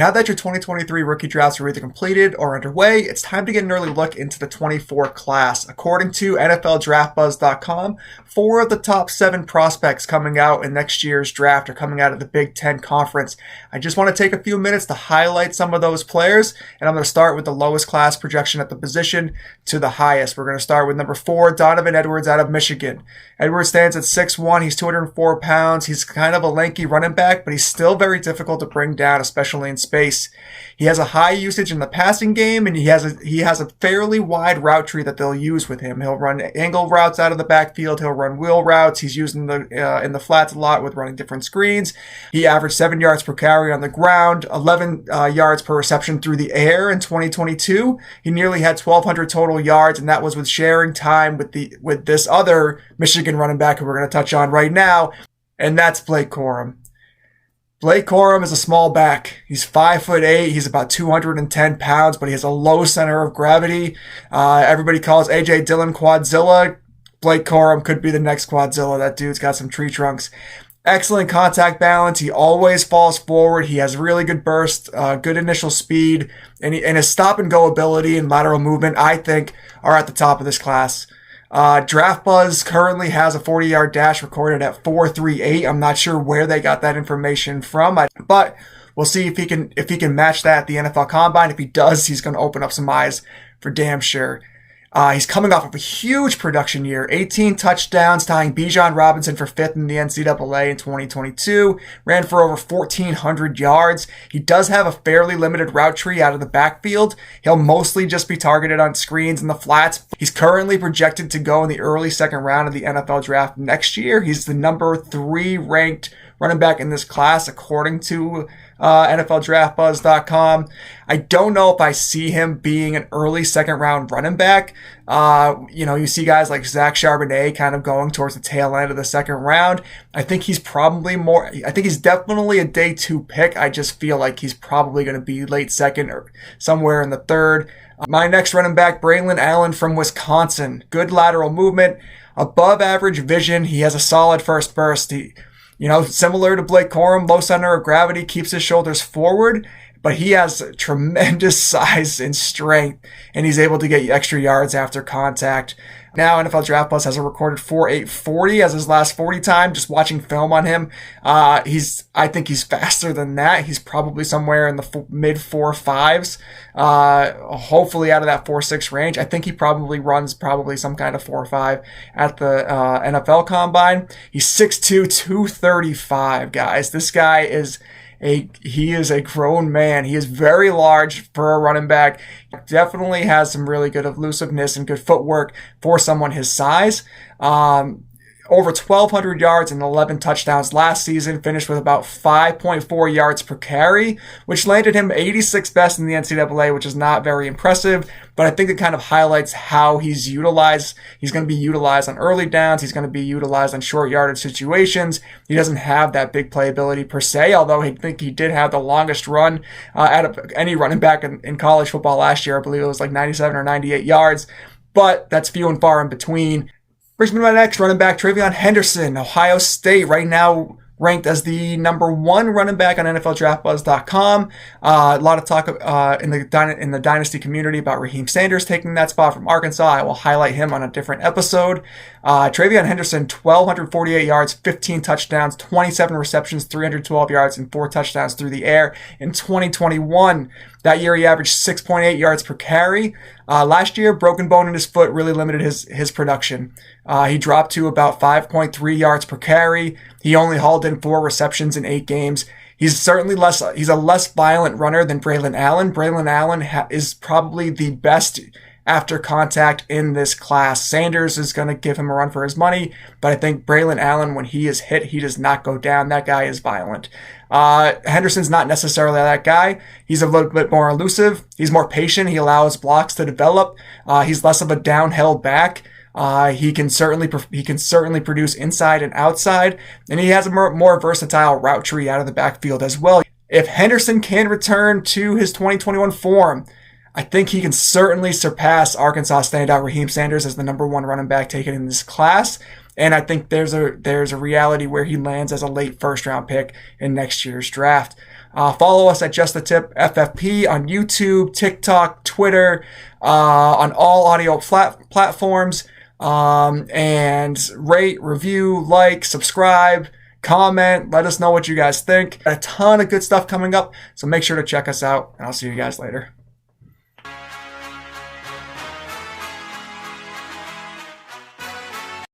Now that your 2023 rookie drafts are either completed or underway, it's time to get an early look into the 24 class. According to NFLDraftBuzz.com, 4 of the top 7 prospects coming out in next year's draft are coming out of the Big Ten Conference. I just want to take a few minutes to highlight some of those players, and I'm going to start with the lowest class projection at the position to the highest. We're going to start with number 4, Donovan Edwards out of Michigan. Edwards stands at 6'1", he's 204 pounds, he's kind of a lanky running back, but he's still very difficult to bring down, especially in space. He has a high usage in the passing game, and he has a fairly wide route tree that they'll use with him. He'll run angle routes out of the backfield. He'll run wheel routes. He's used in the flats a lot with running different screens. He averaged 7 yards per carry on the ground, 11 yards per reception through the air in 2022. He nearly had 1,200 total yards, and that was with sharing time with this other Michigan running back who we're going to touch on right now, and that's Blake Corum. Blake Corum is a small back. He's 5'8". He's about 210 pounds, but he has a low center of gravity. Everybody calls A.J. Dillon Quadzilla. Blake Corum could be the next Quadzilla. That dude's got some tree trunks. Excellent contact balance. He always falls forward. He has really good burst, good initial speed, and his stop and go ability and lateral movement, I think, are at the top of this class. DraftBuzz currently has a 40-yard dash recorded at 4.38. I'm not sure where they got that information from, but we'll see if he can match that at the NFL Combine. If he does, he's going to open up some eyes for damn sure. He's coming off of a huge production year, 18 touchdowns, tying Bijan Robinson for 5th in the NCAA in 2022, ran for over 1,400 yards. He does have a fairly limited route tree out of the backfield. He'll mostly just be targeted on screens in the flats. He's currently projected to go in the early second round of the NFL draft next year. He's the number 3 ranked running back in this class, according to NFLDraftBuzz.com. I don't know if I see him being an early second round running back. You see guys like Zach Charbonnet kind of going towards the tail end of the second round. I think he's definitely a day 2 pick. I just feel like he's probably going to be late second or somewhere in the third. My next running back, Braylon Allen from Wisconsin. Good lateral movement, above average vision. He has a solid first burst. Similar to Blake Corum, low center of gravity, keeps his shoulders forward, but he has tremendous size and strength, and he's able to get extra yards after contact. Now NFL DraftBuzz has a recorded 4.840 as his last 40 time. Just watching film on him, I think he's faster than that. He's probably somewhere in the mid 4.5s, hopefully out of that 4.6 range. I think he probably runs some kind of 4.5 at the NFL Combine. He's 6'2", 235, guys. This guy is a grown man. He is very large for a running back. Definitely has some really good elusiveness and good footwork for someone his size. Over 1,200 yards and 11 touchdowns last season, finished with about 5.4 yards per carry, which landed him 86th best in the NCAA, which is not very impressive, but I think it kind of highlights how he's utilized. He's going to be utilized on early downs. He's going to be utilized on short yardage situations. He doesn't have that big playability per se, although I think he did have the longest run out of any running back in college football last year. I believe it was like 97 or 98 yards, but that's few and far in between. Brings me to my next running back, TreVeyon Henderson, Ohio State, right now ranked as the number 1 running back on NFLDraftBuzz.com. A lot of talk in the dynasty community about Raheem Sanders taking that spot from Arkansas. I will highlight him on a different episode. TreVeyon Henderson, 1,248 yards, 15 touchdowns, 27 receptions, 312 yards, and 4 touchdowns through the air in 2021. That year, he averaged 6.8 yards per carry. Last year, broken bone in his foot really limited his production. He dropped to about 5.3 yards per carry. He only hauled in 4 receptions in 8 games. He's a less violent runner than Braylon Allen. Braylon Allen is probably the best after contact in this class. Sanders is going to give him a run for his money, but I think Braylon Allen, when he is hit, he does not go down. That guy is violent. Henderson's not necessarily that guy. He's a little bit more elusive. He's more patient. He allows blocks to develop. He's less of a downhill back. He can certainly produce inside and outside, and he has a more versatile route tree out of the backfield as well. If Henderson can return to his 2021 form, I think he can certainly surpass Arkansas standout Raheem Sanders as the number 1 running back taken in this class. And I think there's a reality where he lands as a late first round pick in next year's draft. Follow us at Just the Tip FFP on YouTube, TikTok, Twitter, on all audio platforms. And rate, review, like, subscribe, comment. Let us know what you guys think. A ton of good stuff coming up, so make sure to check us out, and I'll see you guys later.